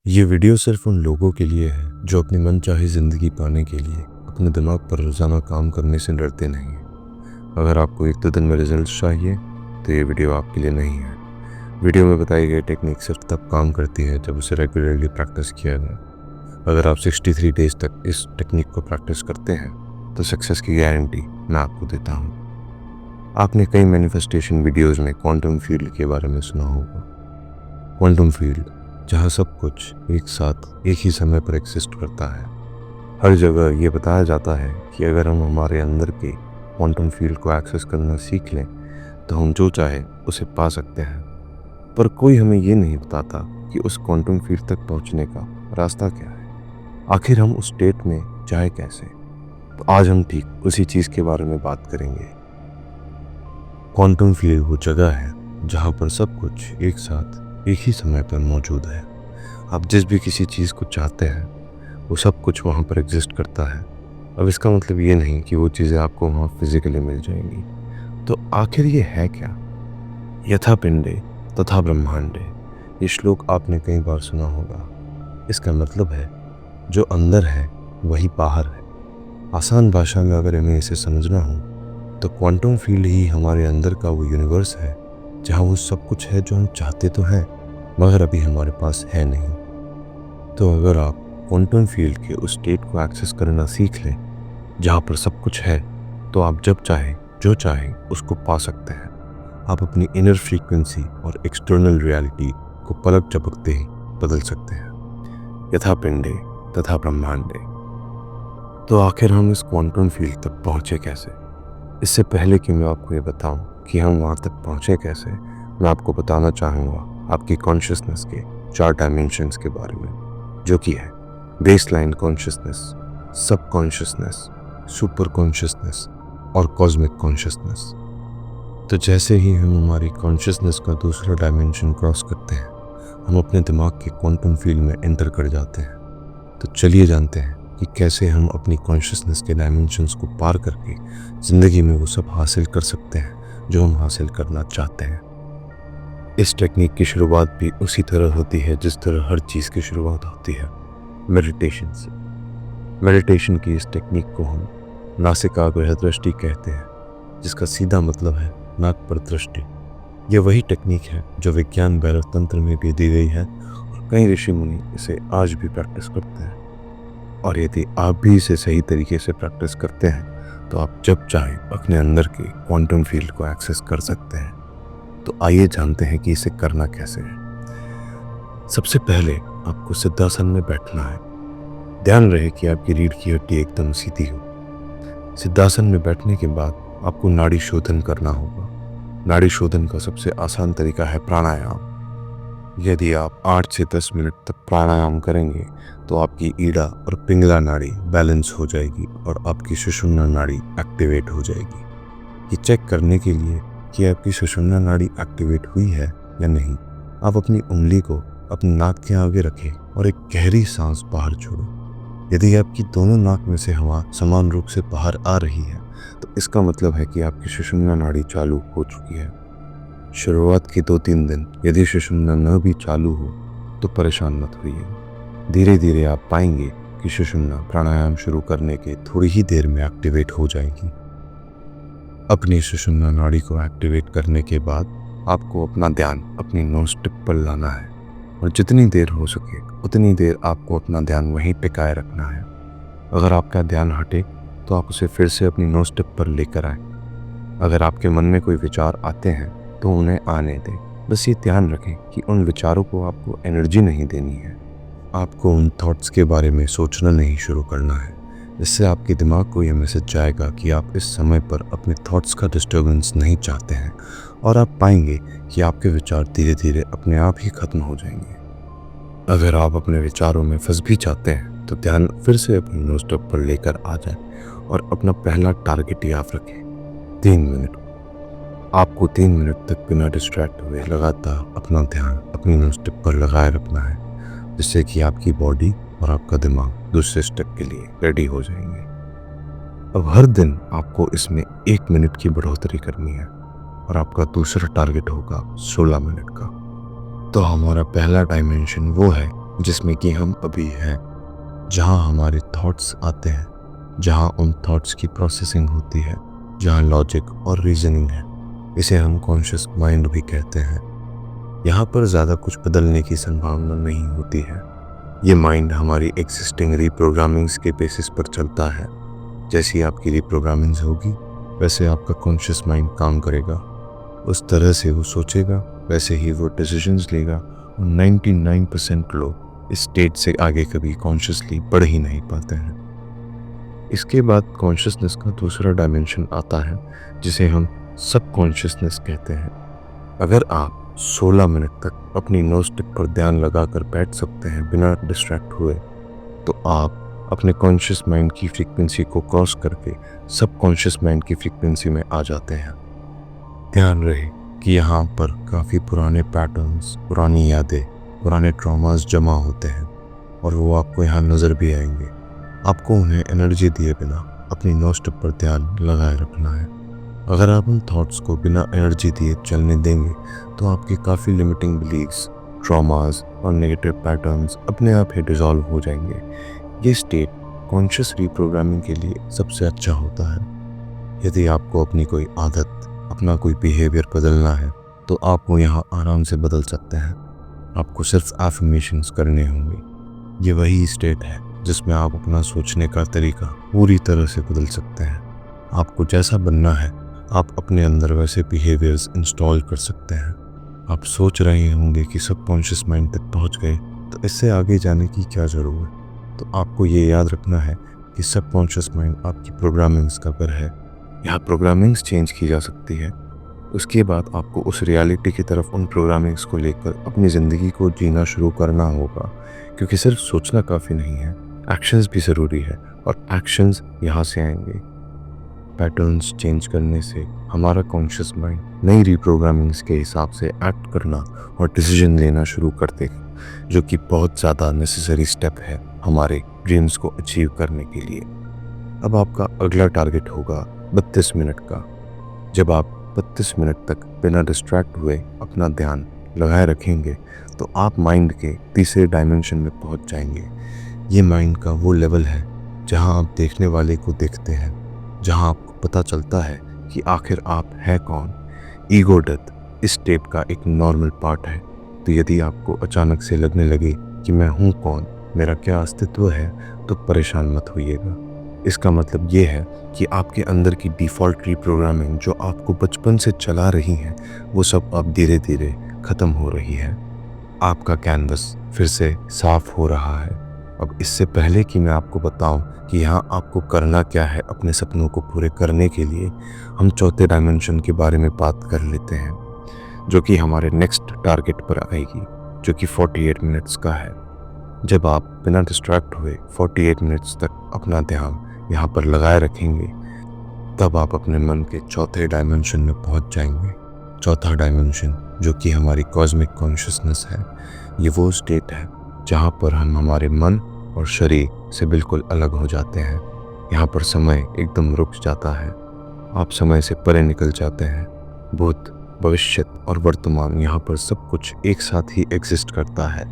ये वीडियो सिर्फ उन लोगों के लिए है जो अपनी मनचाही ज़िंदगी पाने के लिए अपने दिमाग पर रोज़ाना काम करने से डरते नहीं हैं। अगर आपको एक दो दिन में रिजल्ट चाहिए तो ये वीडियो आपके लिए नहीं है। वीडियो में बताई गई टेक्निक सिर्फ तब काम करती है जब उसे रेगुलरली प्रैक्टिस किया जाए। अगर आप 63 डेज तक इस टेक्निक को प्रैक्टिस करते हैं तो सक्सेस की गारंटी मैं आपको देता हूँ। आपने कई मैनिफेस्टेशन वीडियोज़ में क्वांटम फील्ड के बारे में सुना होगा। क्वांटम फील्ड जहाँ सब कुछ एक साथ एक ही समय पर एग्जिस्ट करता है। हर जगह ये बताया जाता है कि अगर हम हमारे अंदर के क्वांटम फील्ड को एक्सेस करना सीख लें तो हम जो चाहे उसे पा सकते हैं। पर कोई हमें ये नहीं बताता कि उस क्वांटम फील्ड तक पहुंचने का रास्ता क्या है। आखिर हम उस स्टेट में जाए कैसे। तो आज हम ठीक उसी चीज़ के बारे में बात करेंगे। क्वांटम फील्ड वो जगह है जहाँ पर सब कुछ एक साथ एक ही समय पर मौजूद है। आप जिस भी किसी चीज़ को चाहते हैं वो सब कुछ वहाँ पर एग्जिस्ट करता है। अब इसका मतलब ये नहीं कि वो चीज़ें आपको वहाँ फिजिकली मिल जाएंगी। तो आखिर ये है क्या? यथा पिंडे तथा ब्रह्मांडे, ये श्लोक आपने कई बार सुना होगा। इसका मतलब है जो अंदर है वही बाहर है। आसान भाषा में अगर हमें इसे समझना हो तो क्वांटम फील्ड ही हमारे अंदर का वो यूनिवर्स है जहाँ वो सब कुछ है जो हम चाहते तो हैं मगर अभी हमारे पास है नहीं। तो अगर आप क्वांटम फील्ड के उस स्टेट को एक्सेस करना सीख लें जहाँ पर सब कुछ है तो आप जब चाहे जो चाहे उसको पा सकते हैं। आप अपनी इनर फ्रीक्वेंसी और एक्सटर्नल रियलिटी को पलक झपकते ही बदल सकते हैं। यथा पिंडे तथा ब्रह्मांडे। तो आखिर हम इस क्वांटम फील्ड तक पहुँचे कैसे? इससे पहले कि मैं आपको ये बताऊं कि हम वहाँ तक पहुँचे कैसे, मैं आपको बताना चाहूँगा आपकी कॉन्शियसनेस के 4 डायमेंशंस के बारे में, जो कि है बेसलाइन कॉन्शियसनेस, सब कॉन्शियसनेस, सुपर कॉन्शियसनेस और कॉस्मिक कॉन्शियसनेस। तो जैसे ही हम हमारी कॉन्शियसनेस का दूसरा डायमेंशन क्रॉस करते हैं हम अपने दिमाग के क्वांटम फील्ड में एंटर कर जाते हैं। तो चलिए जानते हैं कि कैसे हम अपनी कॉन्शियसनेस के डायमेंशंस को पार करके ज़िंदगी में वो सब हासिल कर सकते हैं जो हम हासिल करना चाहते हैं। इस टेक्निक की शुरुआत भी उसी तरह होती है जिस तरह हर चीज़ की शुरुआत होती है, मेडिटेशन से। मेडिटेशन की इस टेक्निक को हम नासिकाग्रह दृष्टि कहते हैं, जिसका सीधा मतलब है नाक पर दृष्टि। यह वही टेक्निक है जो विज्ञान भैरव तंत्र में भी दी गई है और कई ऋषि मुनि इसे आज भी प्रैक्टिस करते हैं। और यदि आप भी इसे सही तरीके से प्रैक्टिस करते हैं तो आप जब चाहें अपने अंदर के क्वांटम फील्ड को एक्सेस कर सकते हैं। तो आइए जानते हैं कि इसे करना कैसे है। सबसे पहले आपको सिद्धासन में बैठना है। ध्यान रहे कि आपकी रीढ़ की हड्डी एकदम सीधी हो। सिद्धासन में बैठने के बाद आपको नाड़ी शोधन करना होगा। नाड़ी शोधन का सबसे आसान तरीका है प्राणायाम। यदि आप 8 से 10 मिनट तक प्राणायाम करेंगे तो आपकी ईड़ा और पिंगला नाड़ी बैलेंस हो जाएगी और आपकी सुषुम्ना नाड़ी एक्टिवेट हो जाएगी। ये चेक करने के लिए कि आपकी सुषुम्ना नाड़ी एक्टिवेट हुई है या नहीं, आप अपनी उंगली को अपने नाक के आगे रखें और एक गहरी सांस बाहर छोड़ो। यदि आपकी दोनों नाक में से हवा समान रूप से बाहर आ रही है तो इसका मतलब है कि आपकी सुषुम्ना नाड़ी चालू हो चुकी है। शुरुआत के 2-3 दिन यदि सुषुम्ना न भी चालू हो तो परेशान मत होइए। धीरे धीरे आप पाएंगे कि सुषुम्ना प्राणायाम शुरू करने के थोड़ी ही देर में एक्टिवेट हो जाएगी। अपनी सुषुम्ना नाड़ी को एक्टिवेट करने के बाद आपको अपना ध्यान अपनी नोज टिप पर लाना है और जितनी देर हो सके उतनी देर आपको अपना ध्यान वहीं टिकाए रखना है। अगर आपका ध्यान हटे तो आप उसे फिर से अपनी नोज टिप पर लेकर आए। अगर आपके मन में कोई विचार आते हैं तो उन्हें आने दें। बस ये ध्यान रखें कि उन विचारों को आपको एनर्जी नहीं देनी है। आपको उन थॉट्स के बारे में सोचना नहीं शुरू करना है। इससे आपके दिमाग को यह मैसेज जाएगा कि आप इस समय पर अपने थॉट्स का डिस्टर्बेंस नहीं चाहते हैं और आप पाएंगे कि आपके विचार धीरे धीरे अपने आप ही खत्म हो जाएंगे। अगर आप अपने विचारों में फंस भी जाते हैं तो ध्यान फिर से अपनी नोज टिप पर लेकर आ जाए और अपना पहला टारगेट याद रखें, 3 मिनट। आपको 3 मिनट तक बिना डिस्ट्रैक्ट हुए लगातार अपना ध्यान अपनी नोज टिप पर लगाए रखना है, जिससे कि आपकी बॉडी और आपका दिमाग दूसरे स्टेप के लिए रेडी हो जाएंगे। अब हर दिन आपको इसमें 1 मिनट की बढ़ोतरी करनी है और आपका दूसरा टारगेट होगा 16 मिनट का। तो हमारा पहला डायमेंशन वो है जिसमें कि हम अभी हैं, जहाँ हमारे थॉट्स आते हैं, जहाँ उन थॉट्स की प्रोसेसिंग होती है, जहाँ लॉजिक और रीजनिंग है। इसे हम कॉन्शियस माइंड भी कहते हैं। यहाँ पर ज़्यादा कुछ बदलने की संभावना नहीं होती है। ये माइंड हमारी एग्जिस्टिंग रीप्रोग्रामिंग्स के बेसिस पर चलता है। जैसी आपकी रीप्रोग्रामिंग्स होगी, वैसे आपका कॉन्शियस माइंड काम करेगा। उस तरह से वो सोचेगा, वैसे ही वो डिसीजंस लेगा। और 99% लोग इस स्टेट से आगे कभी कॉन्शियसली बढ़ ही नहीं पाते हैं। इसके बाद कॉन्शियसनेस का दूसरा डायमेंशन आता है, जिसे हम सब कॉन्शियसनेस कहते हैं। अगर आप 16 मिनट तक अपनी नोज टिप पर ध्यान लगाकर बैठ सकते हैं बिना डिस्ट्रैक्ट हुए, तो आप अपने कॉन्शियस माइंड की फ्रीक्वेंसी को क्रॉस करके सब कॉन्शियस माइंड की फ्रीक्वेंसी में आ जाते हैं। ध्यान रहे कि यहाँ पर काफ़ी पुराने पैटर्न्स, पुरानी यादें, पुराने ट्रॉमास जमा होते हैं और वो आपको यहाँ नज़र भी आएंगे। आपको उन्हें एनर्जी दिए बिना अपनी नोज टिप पर ध्यान लगाए रखना है। अगर आप उन थॉट्स को बिना एनर्जी दिए चलने देंगे, तो आपके काफ़ी लिमिटिंग बिलीव्स, ट्रॉमास और नेगेटिव पैटर्न्स अपने आप ही डिसॉल्व हो जाएंगे। ये स्टेट कॉन्शियस रीप्रोग्रामिंग के लिए सबसे अच्छा होता है। यदि आपको अपनी कोई आदत, अपना कोई बिहेवियर बदलना है, तो आप वो यहाँ आराम से बदल सकते हैं। आपको सिर्फ एफर्मेशंस करने होंगे। ये वही स्टेट है जिसमें आप अपना सोचने का तरीका पूरी तरह से बदल सकते हैं। आपको जैसा बनना है, आप अपने अंदर वैसे बिहेवियर्स इंस्टॉल कर सकते हैं। आप सोच रहे होंगे कि सबकॉन्शियस माइंड तक पहुंच गए, तो इससे आगे जाने की क्या ज़रूरत। तो आपको ये याद रखना है कि सबकॉन्शियस माइंड आपकी प्रोग्रामिंग्स का घर है। यहाँ प्रोग्रामिंग्स चेंज की जा सकती है। उसके बाद आपको उस रियलिटी की तरफ उन प्रोग्रामिंग्स को लेकर अपनी ज़िंदगी को जीना शुरू करना होगा, क्योंकि सिर्फ सोचना काफ़ी नहीं है, एक्शंस भी ज़रूरी है। और एक्शंस यहाँ से आएंगे। पैटर्न्स चेंज करने से हमारा कॉन्शियस माइंड नई रीप्रोग्रामिंग्स के हिसाब से एक्ट करना और डिसीजन लेना शुरू कर देगा, जो कि बहुत ज़्यादा नेसेसरी स्टेप है हमारे ड्रीम्स को अचीव करने के लिए। अब आपका अगला टारगेट होगा 32 मिनट का। जब आप 32 मिनट तक बिना डिस्ट्रैक्ट हुए अपना ध्यान लगाए रखेंगे, तो आप माइंड के तीसरे डायमेंशन में पहुंच जाएंगे। ये माइंड का वो लेवल है जहां आप देखने वाले को देखते हैं, जहां आपको पता चलता है कि आखिर आप हैं कौन। ईगो डेथ इस स्टेट का एक नॉर्मल पार्ट है। तो यदि आपको अचानक से लगने लगे कि मैं हूँ कौन, मेरा क्या अस्तित्व है, तो परेशान मत होइएगा। इसका मतलब ये है कि आपके अंदर की डिफ़ॉल्ट रीप्रोग्रामिंग जो आपको बचपन से चला रही है, वो सब अब धीरे धीरे ख़त्म हो रही है। आपका कैनवस फिर से साफ हो रहा है। अब इससे पहले कि मैं आपको बताऊं कि यहाँ आपको करना क्या है अपने सपनों को पूरे करने के लिए, हम चौथे डायमेंशन के बारे में बात कर लेते हैं, जो कि हमारे नेक्स्ट टारगेट पर आएगी, जो कि 48 मिनट्स का है। जब आप बिना डिस्ट्रैक्ट हुए 48 मिनट्स तक अपना ध्यान यहाँ पर लगाए रखेंगे, तब आप अपने मन के चौथे डायमेंशन में पहुँच जाएंगे। चौथा डायमेंशन, जो कि हमारी कॉस्मिक कॉन्शियसनेस है, ये वो स्टेट है जहाँ पर हम हमारे मन और शरीर से बिल्कुल अलग हो जाते हैं। यहाँ पर समय एकदम रुक जाता है। आप समय से परे निकल जाते हैं। भूत, भविष्य और वर्तमान, यहाँ पर सब कुछ एक साथ ही एग्जिस्ट करता है।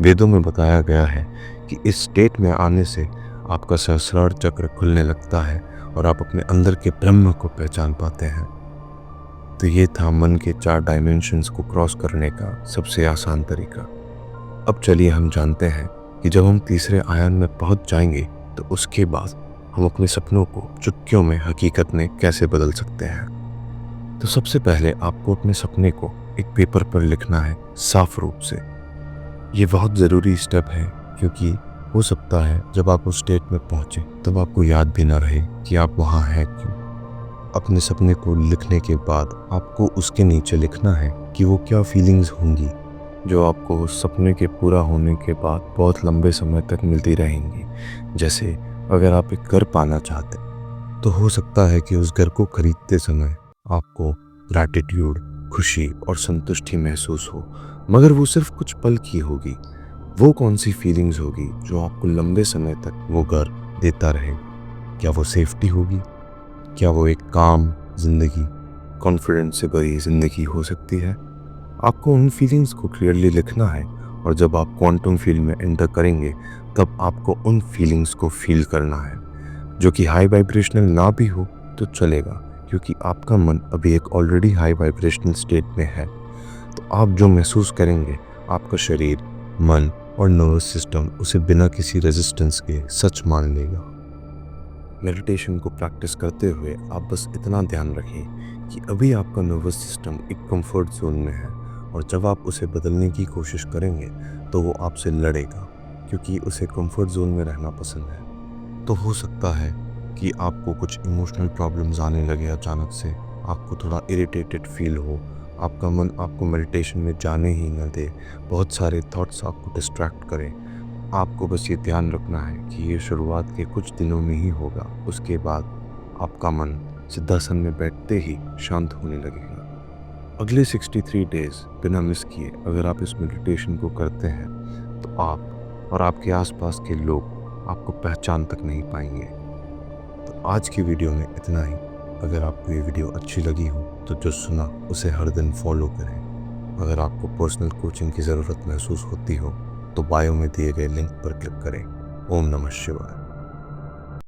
वेदों में बताया गया है कि इस स्टेट में आने से आपका सहस्रार चक्र खुलने लगता है और आप अपने अंदर के ब्रह्म को पहचान पाते हैं। तो ये था मन के 4 डायमेंशंस को क्रॉस करने का सबसे आसान तरीका। अब चलिए हम जानते हैं कि जब हम तीसरे आयान में पहुंच जाएंगे, तो उसके बाद हम अपने सपनों को चुटकियों में हकीकत में कैसे बदल सकते हैं। तो सबसे पहले आपको अपने सपने को एक पेपर पर लिखना है, साफ रूप से। ये बहुत ज़रूरी स्टेप है, क्योंकि हो सकता है जब आप उस स्टेट में पहुंचे तब आपको याद भी ना रहे कि आप वहाँ हैं क्यों। अपने सपने को लिखने के बाद आपको उसके नीचे लिखना है कि वो क्या फीलिंग्स होंगी, जो आपको उस सपने के पूरा होने के बाद बहुत लंबे समय तक मिलती रहेंगी। जैसे अगर आप एक घर पाना चाहते, तो हो सकता है कि उस घर को खरीदते समय आपको ग्रैटिट्यूड, खुशी और संतुष्टि महसूस हो, मगर वो सिर्फ कुछ पल की होगी। वो कौन सी फीलिंग्स होगी जो आपको लंबे समय तक वो घर देता रहे? क्या वो सेफ्टी होगी? क्या वो एक काम जिंदगी, कॉन्फिडेंस से भरी जिंदगी हो सकती है? आपको उन फीलिंग्स को क्लियरली लिखना है और जब आप क्वांटम फील्ड में एंटर करेंगे तब आपको उन फीलिंग्स को फील करना है, जो कि हाई वाइब्रेशनल ना भी हो तो चलेगा, क्योंकि आपका मन अभी एक ऑलरेडी हाई वाइब्रेशनल स्टेट में है। तो आप जो महसूस करेंगे, आपका शरीर, मन और नर्वस सिस्टम उसे बिना किसी रेजिस्टेंस के सच मान लेगा। मेडिटेशन को प्रैक्टिस करते हुए आप बस इतना ध्यान रखें कि अभी आपका नर्वस सिस्टम एक कंफर्ट जोन में है, और जब आप उसे बदलने की कोशिश करेंगे तो वो आपसे लड़ेगा, क्योंकि उसे कंफर्ट जोन में रहना पसंद है। तो हो सकता है कि आपको कुछ इमोशनल प्रॉब्लम्स आने लगे अचानक से, आपको थोड़ा इरिटेटेड फील हो, आपका मन आपको मेडिटेशन में जाने ही न दे, बहुत सारे थॉट्स आपको डिस्ट्रैक्ट करें। आपको बस ये ध्यान रखना है कि ये शुरुआत के कुछ दिनों में ही होगा, उसके बाद आपका मन सिद्धासन में बैठते ही शांत होने लगेगा। अगले 63 डेज बिना मिस किए अगर आप इस मेडिटेशन को करते हैं तो आप और आपके आसपास के लोग आपको पहचान तक नहीं पाएंगे। तो आज की वीडियो में इतना ही। अगर आपको ये वीडियो अच्छी लगी हो तो जो सुना उसे हर दिन फॉलो करें। अगर आपको पर्सनल कोचिंग की ज़रूरत महसूस होती हो तो बायो में दिए गए लिंक पर क्लिक करें। ओम नमः शिवाय।